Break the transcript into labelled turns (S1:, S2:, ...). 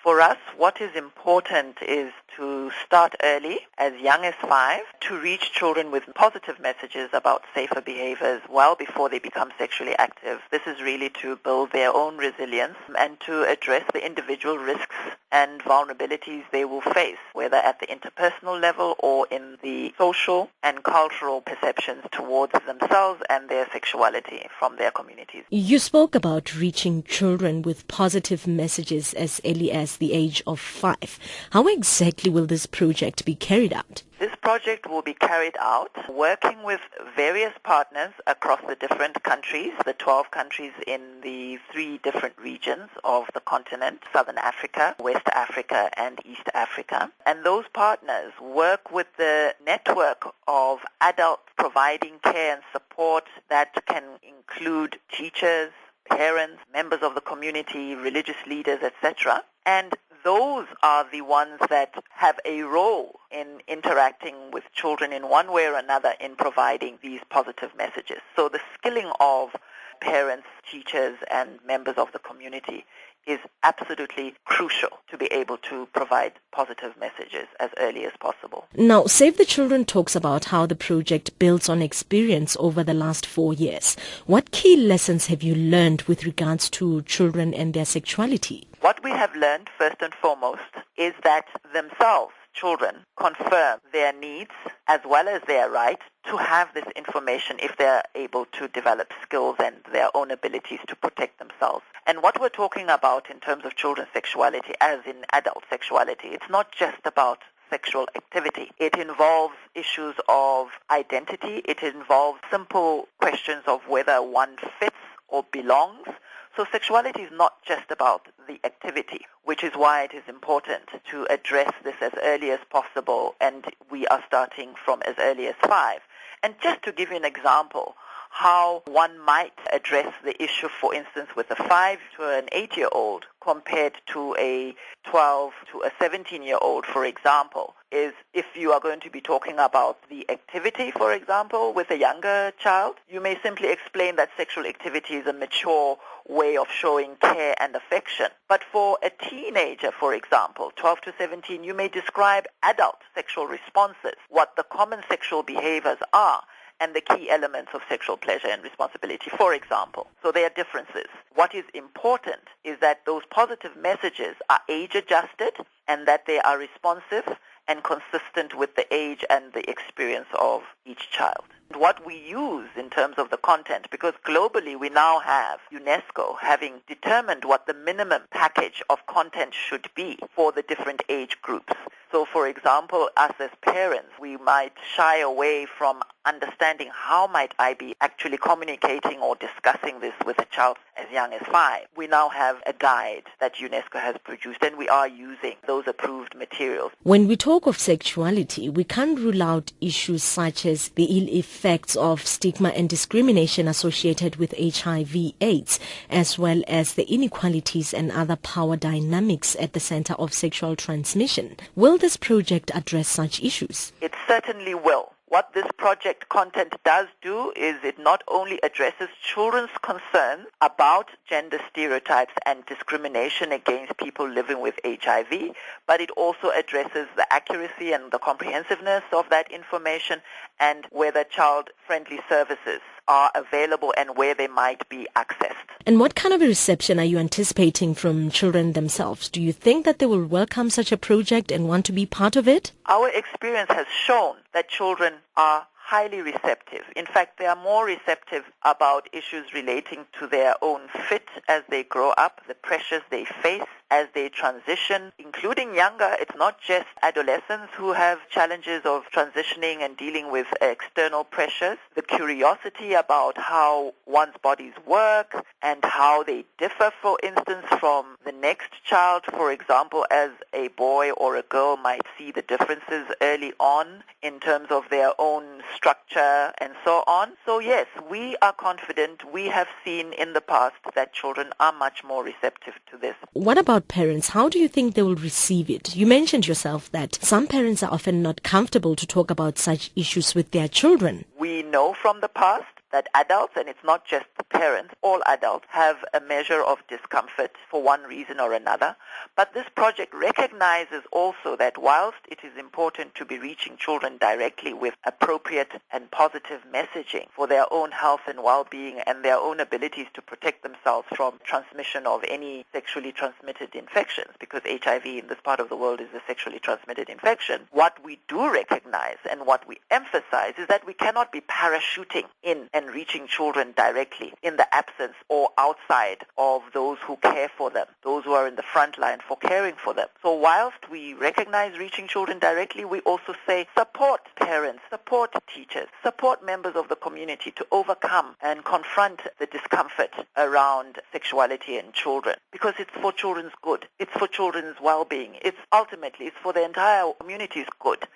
S1: For us, what is important is to start early, as young as 5, to reach children with positive messages about safer behaviors well before they become sexually active. This is really to build their own resilience and to address the individual risks and vulnerabilities they will face, whether at the interpersonal level or in the social and cultural perceptions towards themselves and their sexuality from their communities.
S2: You spoke about reaching children with positive messages as early as the age of 5. How exactly will this project be carried out?
S1: This project will be carried out working with various partners across the different countries, the 12 countries in the 3 different regions of the continent, Southern Africa, West Africa, and East Africa. And those partners work with the network of adults providing care and support that can include teachers, parents, members of the community, religious leaders, etc. And those are the ones that have a role in interacting with children in one way or another in providing these positive messages. So the skilling of parents, teachers, and members of the community is absolutely crucial to be able to provide positive messages as early as possible.
S2: Now, Save the Children talks about how the project builds on experience over the last 4 years. What key lessons have you learned with regards to children and their sexuality?
S1: What we have learned, first and foremost, is that themselves, children, confirm their needs as well as their right to have this information if they're able to develop skills and their own abilities to protect themselves. And what we're talking about in terms of children's sexuality, as in adult sexuality, it's not just about sexual activity. It involves issues of identity. It involves simple questions of whether one fits or belongs. So sexuality is not just about the activity, which is why it is important to address this as early as possible, and we are starting from as early as 5. And just to give you an example, how one might address the issue, for instance, with a 5 to an 8-year-old compared to a 12 to a 17-year-old, for example, is if you are going to be talking about the activity, for example, with a younger child, you may simply explain that sexual activity is a mature way of showing care and affection. But for a teenager, for example, 12 to 17, you may describe adult sexual responses, what the common sexual behaviors are, and the key elements of sexual pleasure and responsibility, for example. So there are differences. What is important is that those positive messages are age-adjusted and that they are responsive and consistent with the age and the experience of each child. What we use in terms of the content, because globally we now have UNESCO having determined what the minimum package of content should be for the different age groups. So, for example, us as parents, we might shy away from understanding how might I be actually communicating or discussing this with a child as young as 5. We now have a guide that UNESCO has produced, and we are using those approved materials.
S2: When we talk of sexuality, we can't rule out issues such as the ill effects of stigma and discrimination associated with HIV/AIDS, as well as the inequalities and other power dynamics at the center of sexual transmission. Will this project address such issues?
S1: It certainly will. What this project content does do is it not only addresses children's concerns about gender stereotypes and discrimination against people living with HIV, but it also addresses the accuracy and the comprehensiveness of that information and whether child-friendly services are available and where they might be accessed.
S2: And what kind of a reception are you anticipating from children themselves? Do you think that they will welcome such a project and want to be part of it?
S1: Our experience has shown that children are highly receptive. In fact, they are more receptive about issues relating to their own fit as they grow up, the pressures they face as they transition, including younger. It's not just adolescents who have challenges of transitioning and dealing with external pressures. The curiosity about how one's bodies work and how they differ, for instance, from the next child. For example, as a boy or a girl might see the differences early on in terms of their own structure and so on. So yes, we are confident. We have seen in the past that children are much more receptive to this.
S2: What about parents? How do you think they will receive it? You mentioned yourself that some parents are often not comfortable to talk about such issues with their children.
S1: We know from the past that adults, and it's not just the parents, all adults have a measure of discomfort for one reason or another. But this project recognizes also that whilst it is important to be reaching children directly with appropriate and positive messaging for their own health and well-being and their own abilities to protect themselves from transmission of any sexually transmitted infections, because HIV in this part of the world is a sexually transmitted infection, what we do recognize and what we emphasize is that we cannot be parachuting in and reaching children directly in the absence or outside of those who care for them, those who are in the front line for caring for them. So whilst we recognize reaching children directly, we also say support parents, support teachers, support members of the community to overcome and confront the discomfort around sexuality in children, because it's for children's good. It's for children's well-being. It's for the entire community's good